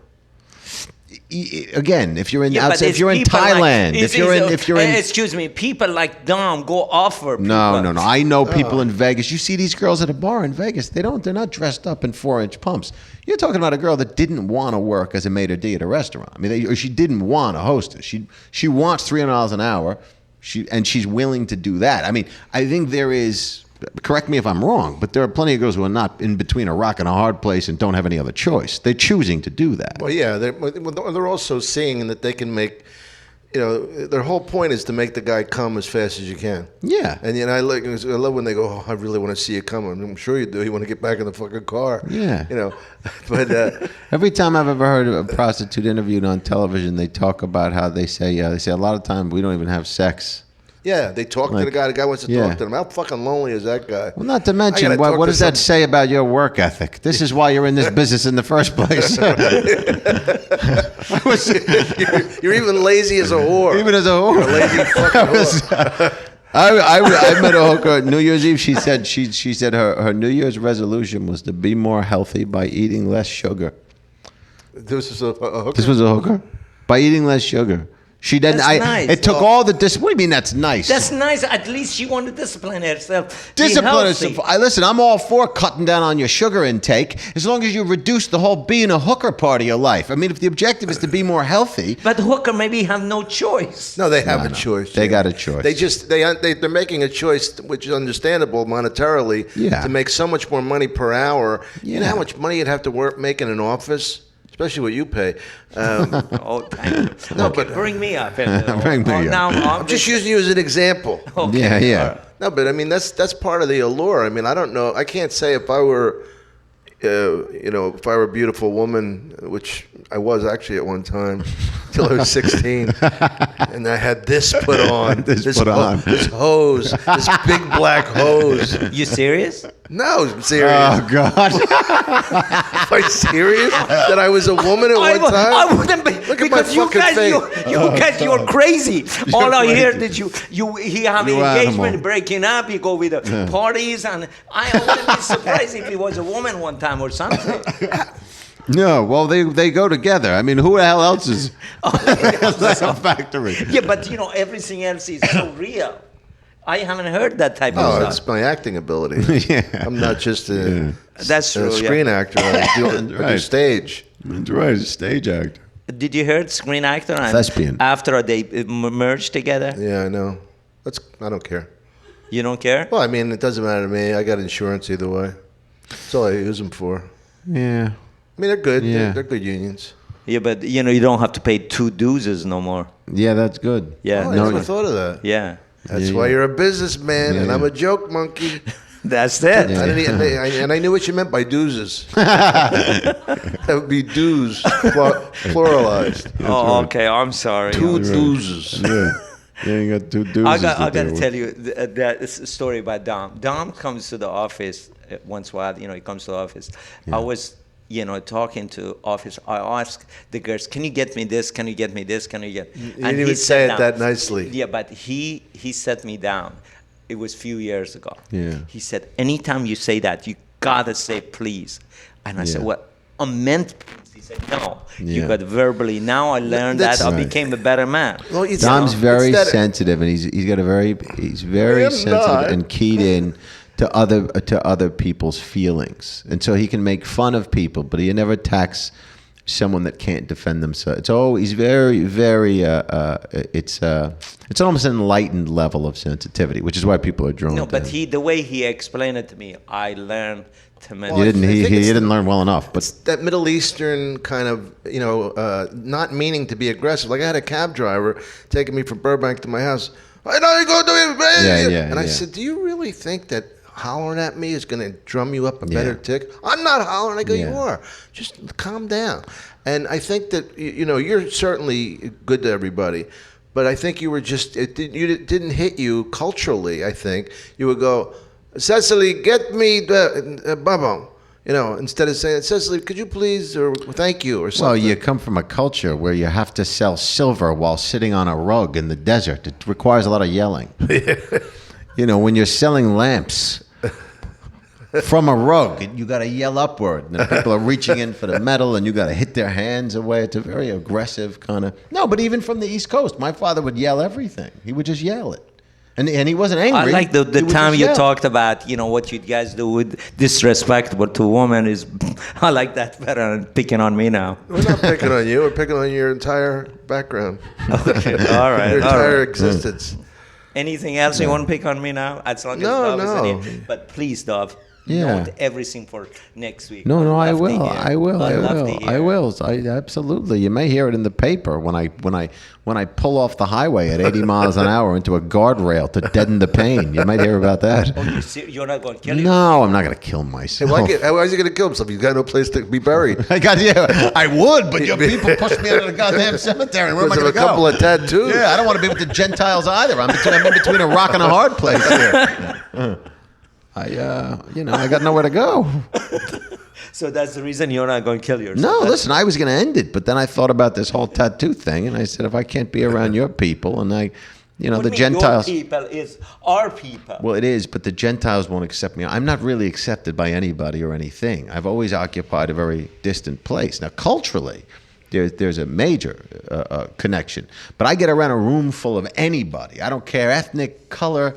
Again, if you're in outside, if you're in Thailand, if you're in excuse me, people like Dom go offer. No. I know people in Vegas. You see these girls at a bar in Vegas. They're not dressed up in 4-inch pumps. You're talking about a girl that didn't want to work as a maitre d' at a restaurant. I mean, or she didn't want to hostess. She wants $300 an hour. She's willing to do that. I mean, I think there is. Correct me if I'm wrong, but there are plenty of girls who are not in between a rock and a hard place and don't have any other choice. They're choosing to do that. Well, yeah, they're also seeing that they can make, their whole point is to make the guy come as fast as you can. Yeah. And I love when they go, oh, I really want to see you come. I'm sure you do. You want to get back in the fucking car. Yeah. But Every time I've ever heard a prostitute interviewed on television, they talk about how they say a lot of times we don't even have sex. yeah, they talk to the guy. The guy wants to talk to them. How fucking lonely is that guy? Well, not to mention, I gotta talk what to does that say about your work ethic? This is why you're in this business in the first place. You're even lazy as a whore. Even as a whore. You're a lazy fucking whore. I met a hooker at New Year's Eve. She said her New Year's resolution was to be more healthy by eating less sugar. This is a hooker? This was a hooker? By eating less sugar. She didn't. That's nice. It took all the What do you mean that's nice? That's nice. At least she wanted to discipline herself. Discipline herself. herself. Listen, I'm all for cutting down on your sugar intake as long as you reduce the whole being a hooker part of your life. I mean, if the objective is to be more healthy. But hooker maybe have no choice. No, they have a choice. They got a choice. They're making a choice, which is understandable monetarily, to make so much more money per hour. You know how much money you'd have to make in an office? Especially what you pay. Oh, thank you. Okay, bring me up. Bring me up. Now, I'm just using you as an example. Okay. Yeah. No, but I mean that's part of the allure. I mean, I don't know. I can't say if I were, if I were a beautiful woman, which I was actually at one time, till I was 16, and I had this put on, this hose, this big black hose. You serious? No, I'm serious. Oh God! Am I serious that I was a woman at one time? I wouldn't be. Look at my because you fucking guys, face. you guys, you're crazy. All I hear that he have an You engagement, animal. breaking up, you go with the parties, and I wouldn't be surprised if he was a woman one time or something. No, well they go together. I mean, who the hell else is? It's like a factory. Yeah, but everything else is so real. I haven't heard that type of Oh, stuff. it's my acting ability. Yeah. I'm not just a That's true. screen actor. I do stage. That's right, a stage actor. Did you hear screen actor? And Thespian. After they merged together, Yeah, I know. I don't care. you don't care. Well, I mean, it doesn't matter to me. I got insurance either way. That's all I use them for. Yeah. I mean, they're good. Yeah. They're good unions. Yeah, but you don't have to pay 2 dues no more. Yeah, that's good. Yeah, Oh, I never thought of that. yeah, That's why you're a businessman, and Yeah. I'm a joke monkey. that's it. Yeah. And I knew what you meant by dooses. That would be dues, pluralized. Oh, okay. I'm sorry. 2 doozes. Yeah. You ain't got two deuces I to got to deal with. tell you that story about Dom. Dom comes to the office once in a while. He comes to the office. I was, talking to office. I asked the girls, "Can you get me this? Can you get me this? Can you get?" You didn't even say it that nicely. Yeah, but he set me down. It was a few years ago. Yeah. He said, "Anytime you say that, you gotta say please." And I said, Yeah. "Well, I meant please." He said, "No, you Yeah. got verbally." Now I learned that I Right. became a better man. Well, it's- Dom's very it's that- sensitive, and he's very I'm sensitive not. and keyed in to other people's feelings, and so he can make fun of people, but he never attacks someone that can't defend themselves. It's always very, very. It's almost an enlightened level of sensitivity, which is why people are drawn. No, to but him. the way he explained it to me, I learned tremendous. You didn't. I He think it's didn't learn well enough. But that Middle Eastern kind of, not meaning to be aggressive. Like I had a cab driver taking me from Burbank to my house. I know you go to Yeah, And I yeah. said, "Do you really think that hollering at me is going to drum you up a Yeah. better tick?" "I'm not hollering." I go, "You Yeah. are. Just calm down." And I think that you're certainly good to everybody, but I think you were just it didn't hit you culturally. I think you would go, "Cecily, get me the bubble." Instead of saying, "Cecily, could you please," or "Thank you," or something. well, you come from a culture where you have to sell silver while sitting on a rug in the desert. It requires a lot of yelling. When you're selling lamps from a rug, you got to yell upward, and people are reaching in for the metal, and you got to hit their hands away. It's a very aggressive kind of. No, but even from the East Coast, my father would yell everything. He would just yell it, and he wasn't angry. I like the He would time just you yell. talked about, what you guys do with disrespectful to women is, I like that better than picking on me now. We're not picking on you. We're picking on your entire background, Okay, all right, your all entire right. existence. Anything else you want to pick on me now? As long as No, Dov is no. in here. But please, Dov, Yeah. note everything for next week. No, I'd I love to will. hear. I will. I'd I love will. to I hear. will. Absolutely. You may hear it in the paper when I pull off the highway at 80 miles an hour into a guardrail to deaden the pain. You might hear about that. You're not going to kill him? No, I'm not going to kill Hey, myself. why is he going to kill himself? He's got no place to be buried. I would, but your people push me out of the goddamn cemetery. Where am I Because of going a to go? couple of tattoos. Yeah, I don't want to be with the Gentiles either. I'm in between a rock and a hard place here. I got nowhere to go. So that's the reason you're not going to kill yourself. No, That's- listen, I was going to end it, but then I thought about this whole tattoo thing, and I said, if I can't be around your people, and What the do you mean Gentiles. Your people is our people. Well, it is, but the Gentiles won't accept me. I'm not really accepted by anybody or anything. I've always occupied a very distant place. Now, culturally, there's a major connection, but I get around a room full of anybody. I don't care ethnic, color.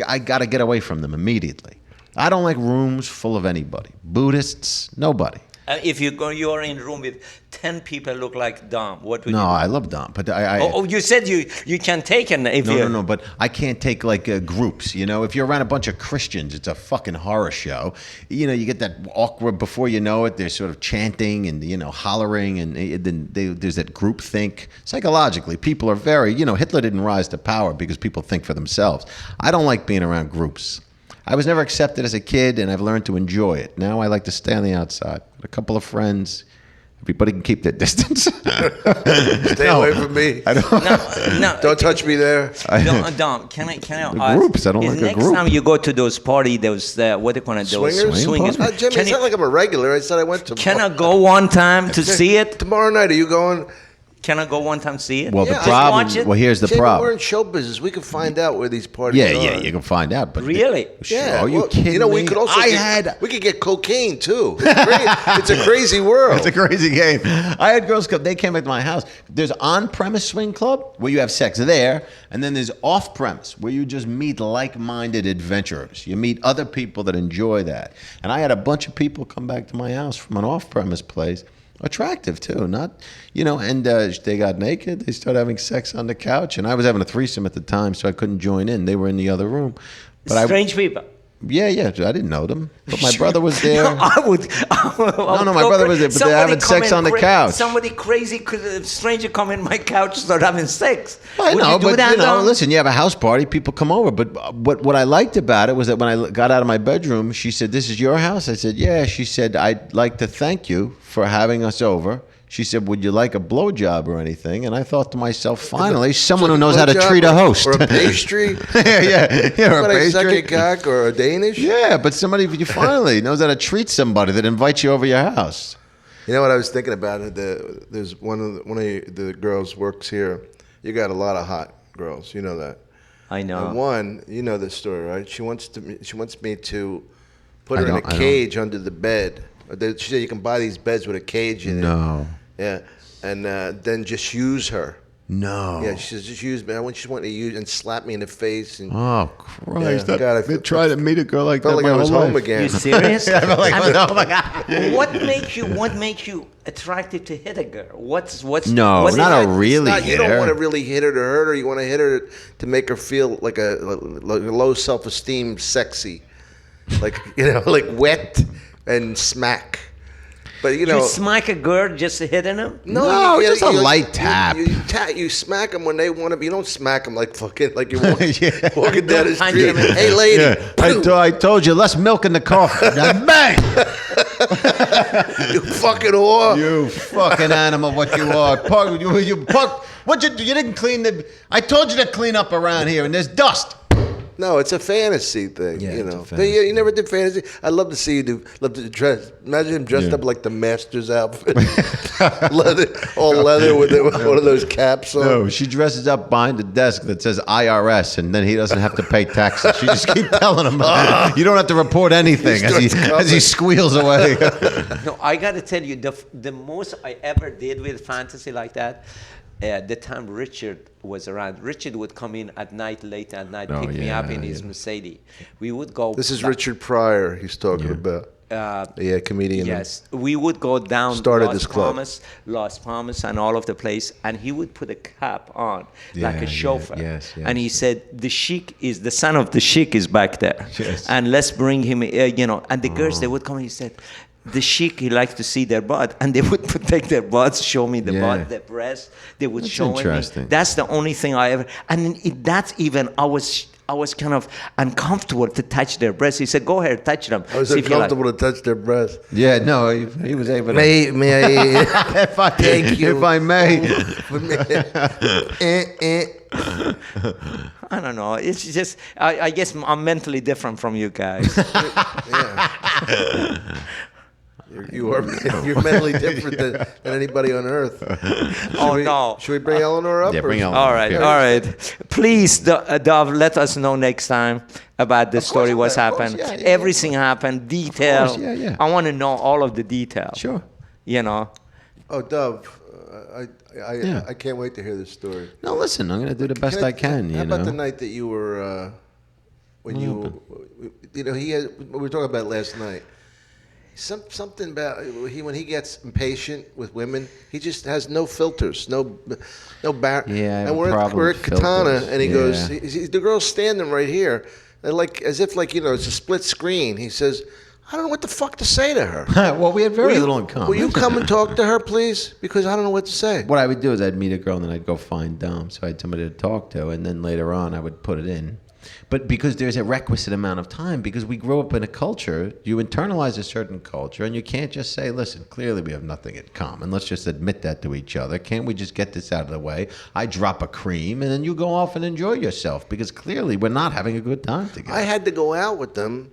I got to get away from them immediately. I don't like rooms full of anybody. Buddhists, nobody. If you're in a room with 10 people look like Dom, what would No, you do? I love Dom, but I You said you can take it if you... No, but I can't take like groups, If you're around a bunch of Christians, it's a fucking horror show. You get that awkward, before you know it, they're sort of chanting and, hollering, and then there's that group think. Psychologically, people are very, Hitler didn't rise to power because people think for themselves. I don't like being around groups. I was never accepted as a kid, and I've learned to enjoy it. Now I like to stay on the outside. A couple of friends. Everybody can keep their distance. Stay away from me. No, Don't touch me there. Dom, can I The ask? groups, I don't is like a next group. time you go to those party, those what do you call it? Those Swingers? party? Jimmy, Can it's you- not like I'm a regular. I said I went to. Can I go one time to see it? Tomorrow night, are you going? Can I go one time to see it? Well, Yeah, the just problem. watch it. Well, here's the Jamie, we're problem. in show business. We can find out where these parties are. Yeah, you can find out. But Really? Sure. Yeah, Are you well, kidding me? we could also we could get cocaine too. It's a crazy world. It's a crazy game. I had girls come. They came back to my house. There's on-premise swing club where you have sex there, and then there's off-premise where you just meet like-minded adventurers. You meet other people that enjoy that. And I had a bunch of people come back to my house from an off-premise place. Attractive too, not and they got naked. They started having sex on the couch, and I was having a threesome at the time, so I couldn't join in. They were in the other room, but Strange people. Yeah, I didn't know them, but my brother was there. No, I would. No, my brother was there, but they're having sex on the couch. Somebody crazy, stranger come in my couch, start having sex. I Would know, you do but that, Dom? listen, you have a house party, people come over. But what I liked about it was that when I got out of my bedroom, she said, "This is your house?" I said, "Yeah." She said, "I'd like to thank you for having us over." She said, "Would you like a blowjob or anything?" And I thought to myself, finally, someone who knows how to treat a host. Or a pastry. yeah, or a Somebody suck pastry. your cock or a Danish. Yeah, but somebody you finally knows how to treat somebody that invites you over your house. You know what I was thinking about? There's one of the girls works here. You got a lot of hot girls. You know that. I know. And one, you know this story, right? She wants me to put her in a cage under the bed. She said you can buy these beds with a cage in it. No. Yeah, and then just use her. No. Yeah, she says just use me. She wanted to use and slap me in the face. And Oh Christ! Yeah, God, I I tried to meet a girl like felt that. like I was my whole home life. again. You serious? I felt like, oh my God. What makes you attracted to hit a girl? What's No, what's not it- a really You hit don't her. want to really hit her to hurt her. You want to hit her to make her feel like a low self-esteem, sexy, like like wet and smack. But You smack a girl just hitting him? No, just a light tap. You smack them when they want to. You don't smack them like fucking like you're walking, Yeah. walking down the Punch street. them in- Hey, lady. Yeah. I told you, less milk in the coffee. Now, bang! You fucking whore. You fucking animal, what you are. What you didn't clean the... I told you to clean up around here, and there's dust. No, it's a fantasy thing. Yeah, you it's a know. fantasy. You never did fantasy. I'd love to see you do. Love to dress. Imagine him dressed Yeah. up like the Master's outfit, all leather with one of those caps on. No, she dresses up behind the desk that says IRS, and then he doesn't have to pay taxes. She just keep telling him, you don't have to report anything as he squeals away. No, I got to tell you, the most I ever did with fantasy like that, the time Richard was around. Richard would come in at night, late at night, pick me up in his Mercedes. We would go. This is Richard Pryor. He's talking about. Yeah, comedian. Yes, we would go down Started Las this club. Las Palmas, and all of the place, and he would put a cap on like Yeah, a chauffeur. yes, And he said, the son of the sheik is back there, Yes. and let's bring him. And the girls they would come. He said, the sheik, he likes to see their butt, and they would take their butts, show me the Yeah. butt, the breast. They would That's show me. interesting. That's the only thing I ever. And that's even I was kind of uncomfortable to touch their breasts. He said, "Go ahead, touch them." I was See if you like. uncomfortable to touch their breast. Yeah, no, he was able to... May I? Thank you. If I may. I don't know. It's just I guess I'm mentally different from you guys. You're mentally different than anybody on earth. No. Should we bring Eleanor up? Yeah, bring or- Eleanor. All right, Yeah. all right. Please, Dov, let us know next time about the story, I what's will. Of course, happened. yeah, Everything happened, detail. course, yeah. I want to know all of the details. Sure. You know. Oh, Dove, Yeah. I can't wait to hear this story. No, listen, I'm going to do the best I can, How you about the know. night that you were, when we were talking about last night. Something about when he gets impatient with women, he just has no filters, no bar. Yeah, I have and a we're problem at with Katana, filters. and he Yeah. goes, the girl's standing right here, and like as if it's a split screen. He says, I don't know what the fuck to say to her. Well, we had very little in common. Will you come and talk to her, please? Because I don't know what to say. What I would do is I'd meet a girl and then I'd go find Dom. So I had somebody to talk to, and then later on I would put it in. But because there's a requisite amount of time, because we grow up in a culture, you internalize a certain culture, and you can't just say, listen, clearly we have nothing in common. Let's just admit that to each other. Can't we just get this out of the way? I drop a cream, and then you go off and enjoy yourself, because clearly we're not having a good time together. I had to go out with them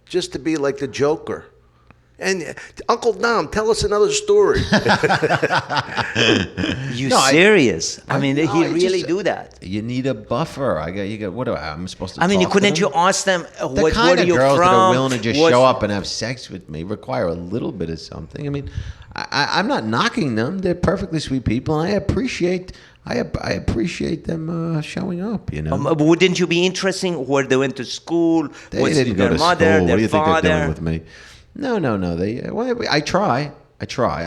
just to be like the Joker. And Uncle Dom, tell us another story. You No, serious? I mean, no, he I really just- do that. You need a buffer. What do I'm supposed to I mean, talk to couldn't them? you ask them The what kind are of you girls from? that are willing to just What's- show up and have sex with me require a little bit of something. I mean, I'm not knocking them. They're perfectly sweet people, and I appreciate them showing up. You know, wouldn't you be interesting where they went to school? they what's didn't go their to mother, school. What their do you think father? they're doing with me? No. I try.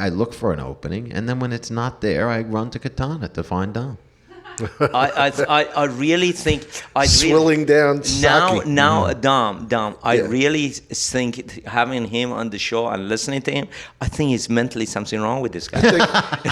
I look for an opening, and then when it's not there, I run to Katana to find Dom. I really think Swilling down sake. Now, Dom, I Yeah. really think having him on the show and listening to him, I think he's mentally something wrong with this guy.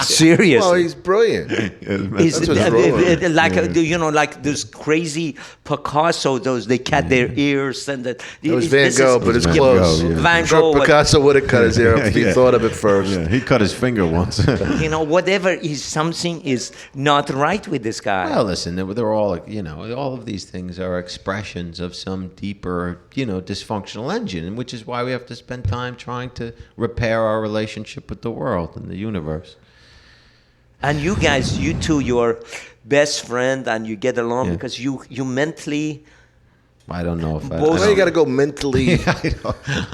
Seriously. Well, he's brilliant. It's That's what's wrong with like you know, like those crazy Picasso. Those they cut their ears and that. It was Van Gogh, but it's Van close. Gogh, yeah. Van Sure, Gogh. Picasso would have cut his ear off if he Yeah. thought of it first. Yeah, he cut his finger once. You know, whatever is something is not right with this guy. Well, listen, they're all, you know, all of these things are expressions of some deeper, you know, dysfunctional engine, and which is why we have to spend time trying to repair our relationship with the world and the universe. And you guys, you two, you're best friend, and you get along Yeah. because you mentally. I don't know if I. Both- Well, you got to go mentally. I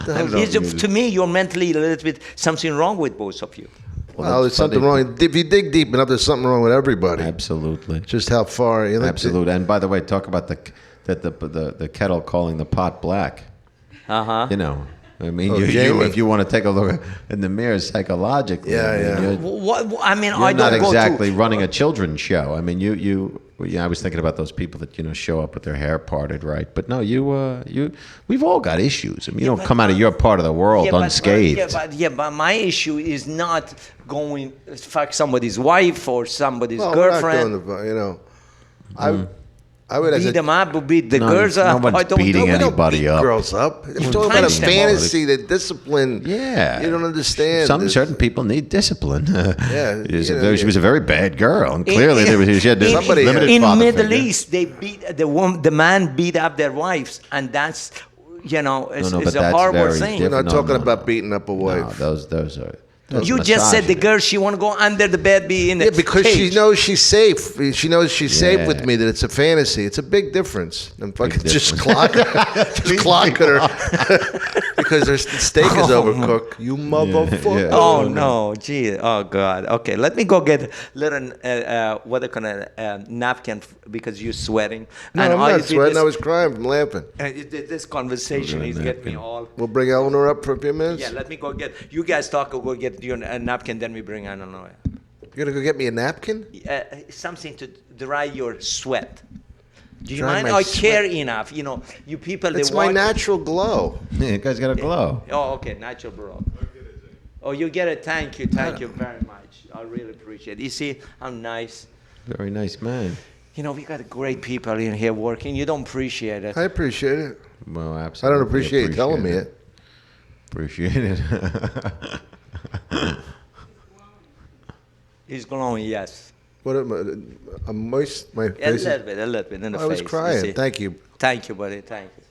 don't know if you- To me, you're mentally a little bit something wrong with both of you. Well, there's that's something funny. wrong. If you dig deep enough, there's something wrong with everybody. Absolutely. Just how far. You know, Absolutely. And by the way, talk about the kettle calling the pot black. You know, I mean, Oh, you, Jamie. if you want to take a look in the mirror psychologically, Yeah, I mean, yeah. you're- I mean, You're I not don't exactly go to. running a children's show. I mean, I was thinking about those people that, you know, show up with their hair parted, right? But no, we've all got issues. I mean, you don't come out of your part of the world unscathed. But my issue is not going fuck somebody's wife or somebody's well, we're not girlfriend. doing the, you know, I would as Beat a them up, beat the No, girls no up. one's I don't beating do it. we don't anybody beat up. girls up. We're talking about a Punch them. fantasy, the discipline. Yeah, You don't understand. Some this. certain people need discipline. Yeah, She was a very bad girl, and clearly she had Somebody- limited in father Middle figure. East, they beat the man beat up their wives, and that's it's but a that's horrible very thing. We're not No, talking no, about no. beating up a No, wife. those are. Those You just said the misogyny. girl she want to go under the bed, be in the Yeah, because she cage. knows she's safe. She knows she's safe Yeah. with me. That it's a fantasy. It's a big difference. I'm fucking just difference. clocking her because the steak is overcooked. You motherfucker. yeah. Oh no, gee, oh god. Okay, let me go get little what they call a napkin because you're sweating. No, I'm not sweating. I was crying from laughing. This conversation is getting me all. We'll bring Eleanor up for a few minutes. Yeah, let me go get. You guys talk. I'll go get you a napkin. Then we bring Eleanor. You're gonna go get me a napkin? Something to dry your sweat. Do you Dry mind? my I sweat. care enough. You know, you people. It's they my walk. natural glow. Yeah, you guys got a glow. Oh, okay, natural bro. Oh, you get it. Thank you very much. I really appreciate it. You see, I'm nice. Very nice man. You know, we got great people in here working. You don't appreciate it. I appreciate it. Well, I absolutely. don't appreciate you telling me it. Appreciate it. He's glowing, yes. What am I? I'm moist. My A face. little bit in the I face. was you crying. see. Thank you. Thank you, buddy. Thank you.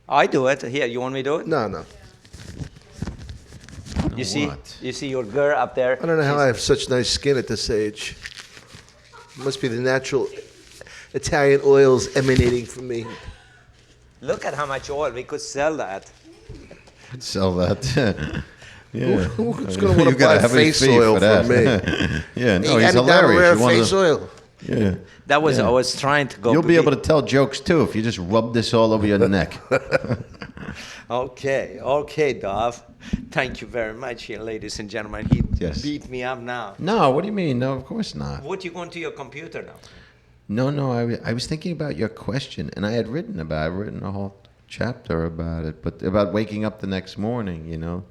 I do it. Here, you want me to do it? No. You see, What? you see your girl up there. I don't know how I have such nice skin at this age. It must be the natural Italian oils emanating from me. Look at how much oil we could sell that. Sell that. Yeah. Who's going to want You to got buy a heavy face fee oil for that. from me? Yeah, no, Hey, he's hand me down a rare hilarious. You wanna- face oil. Yeah. That was Yeah. I was trying to go. You'll be able to tell jokes too if you just rub this all over your neck. Okay, Dov. Thank you very much, here, ladies and gentlemen. He Yes. beat me up now. No, what do you mean? No, of course not. What you going to your computer now? No, I was thinking about your question, and I've written a whole chapter about it, but about waking up the next morning, you know,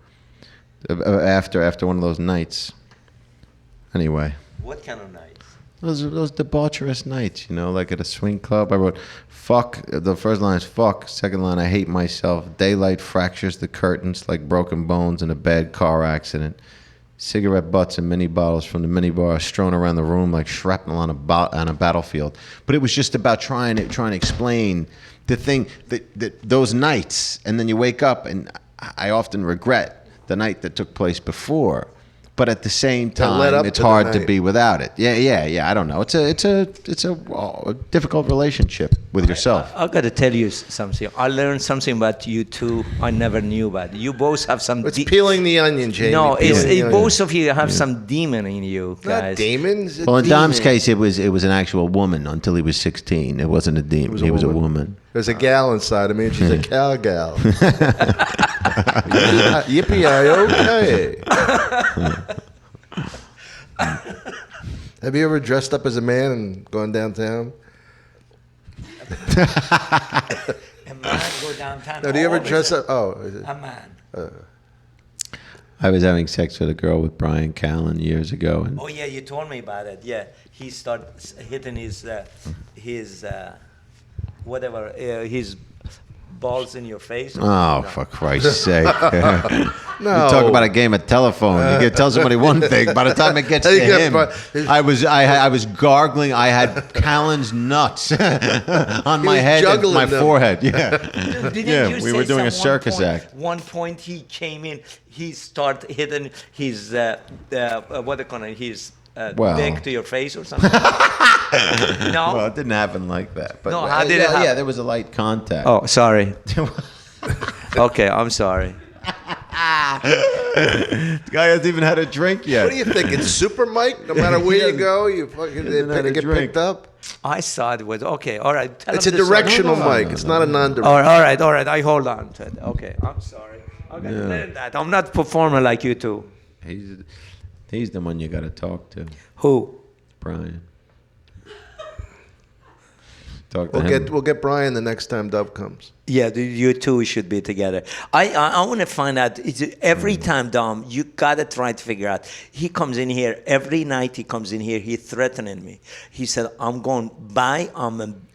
after one of those nights. Anyway, What kind of nights? those debaucherous nights, you know, like at a swing club. I wrote, "Fuck." The first line is "fuck." Second line, "I hate myself." Daylight fractures the curtains like broken bones in a bad car accident. Cigarette butts and mini bottles from the minibar strewn around the room like shrapnel on a battlefield. But it was just about trying to explain the thing that those nights, and then you wake up, and I often regret the night that took place before. But at the same That led time, up it's to the hard to night. be without it. Yeah. I don't know. It's a difficult relationship with yourself. I got to tell you something. I learned something about you two I never knew about. You both have some. It's peeling the onion, Jamie. No, peeling the onion. both of you have some demon in you, Not guys. demons. a Well, in Dom's demon. case, it was an actual woman until he was 16. It wasn't a demon. He was a woman. There's a gal inside of me, and she's a cow gal. Yippee-yi-okay. Have you ever dressed up as a man and gone downtown? A man go downtown. No, do you ever always dress up? Oh, is it? A man. I was having sex with a girl with Brian Callen years ago, and Oh yeah, you told me about it. Yeah, he started hitting his whatever his balls in your face. oh, for Christ's sake! No. You talk about a game of telephone. You can tell somebody one thing. By the time it gets to You got- him, I was gargling. I had Callen's nuts on my was head and juggling my them. forehead. Yeah, Didn't yeah. you We say were doing a some circus one point, act. One point he came in, he started hitting his what they call it, his Well. dick to your face or something. No. Well, it didn't happen like that. But No, how did it happen? Yeah, there was a light contact. Oh, sorry. Okay, I'm sorry. The guy hasn't even had a drink yet. What do you think? It's Super Mike? No matter where you go, you fucking doesn't know how to get drink. picked up? I saw it was okay. All right. Tell It's a him the story. directional No, mic. no, It's no, not a no. non-directional. All right. I hold on to it. Okay, I'm sorry. Okay, learn that. I'm not performing like you two. He's the one you got to talk to, Who? Brian. Talk to him. We'll get Brian the next time Dov comes. Yeah, you two should be together. I want to find out. Every time, Dom, you gotta try to figure out. He comes in here every night. He comes in here. He threatening me. He said, "I'm going to buy.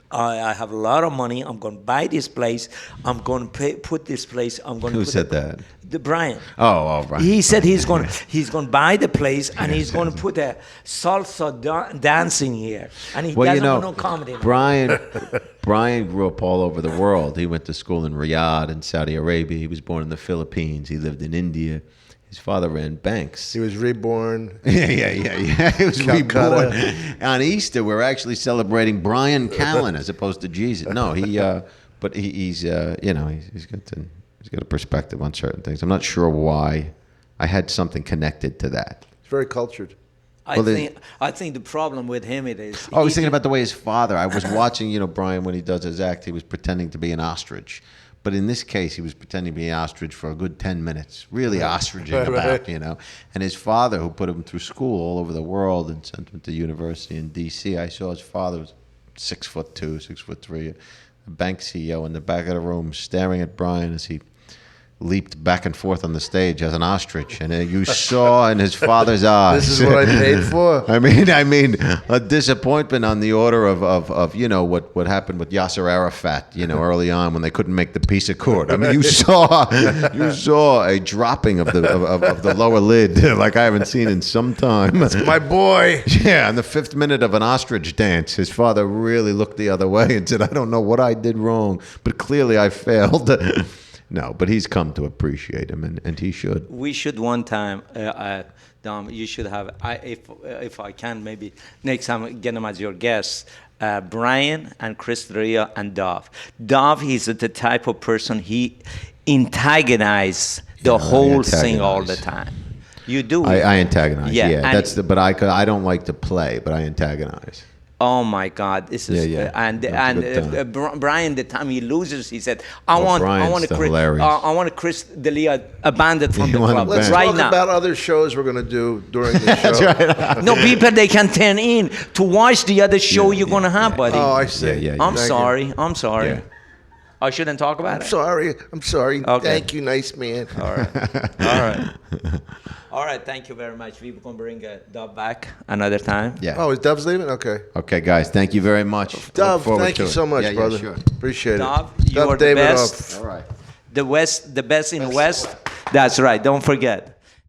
I have a lot of money. I'm going to buy this place. I'm going to put this place. I'm going to." Who said that? The Brian. Oh, right. He said he's going to buy the place and he's going to put a salsa dancing here, and he Well, doesn't you know, have no comedy. Brian grew up all over the world. He went to school in Riyadh in Saudi Arabia. He was born in the Philippines. He lived in India. His father ran banks. He was reborn. Yeah. He was Calcutta. reborn. On Easter, we're actually celebrating Brian Callen as opposed to Jesus. No, but he's got a perspective on certain things. I'm not sure why. I had something connected to that. He's very cultured. I think the problem with him it is. Oh, I was thinking about the way his father. I was watching, Brian, when he does his act, he was pretending to be an ostrich. But in this case, he was pretending to be an ostrich for a good 10 minutes, really ostriching about, And his father, who put him through school all over the world and sent him to university in D.C., I saw his father was 6'2", 6'3", a bank CEO in the back of the room staring at Brian as he leaped back and forth on the stage as an ostrich, and you saw in his father's eyes. This is what I paid for. I mean, a disappointment on the order of what happened with Yasser Arafat, early on when they couldn't make the peace accord. I mean, you saw a dropping of the lower lid like I haven't seen in some time. That's my boy. Yeah, in the 5th minute of an ostrich dance, his father really looked the other way and said, "I don't know what I did wrong, but clearly I failed." No, but he's come to appreciate him, and he should. We should one time, Dom. You should have. If I can, maybe next time get him as your guest. Brian and Chris Ria and Dov. Dov, he's the type of person he antagonizes the whole thing all the time. You do. I antagonize. Yeah, Yeah, but I don't like to play, but I antagonize. Oh my God! This is Yeah. and That's a good Brian. The time he loses, he said, "I want hilarious. I want Chris D'Elia abandoned from the want club him Let's right talk now." about other shows we're going to do during the show. That's right. No, people they can turn in to watch the other show you're gonna have, buddy. Oh, I see. Yeah. I'm Thank sorry. I'm sorry. Yeah. I shouldn't talk about it. I'm sorry. Okay. Thank you, nice man. All right. All right. Thank you very much. We're gonna bring Dov back another time. Yeah. Oh, is Dov's leaving? Okay. Okay, guys. Thank you very much. Look Dov, forward thank to you it. so much, Yeah, brother. Sure. Appreciate it. Dov, you Dov are the Davidoff. best. All right. The best in West. That's right. Don't forget.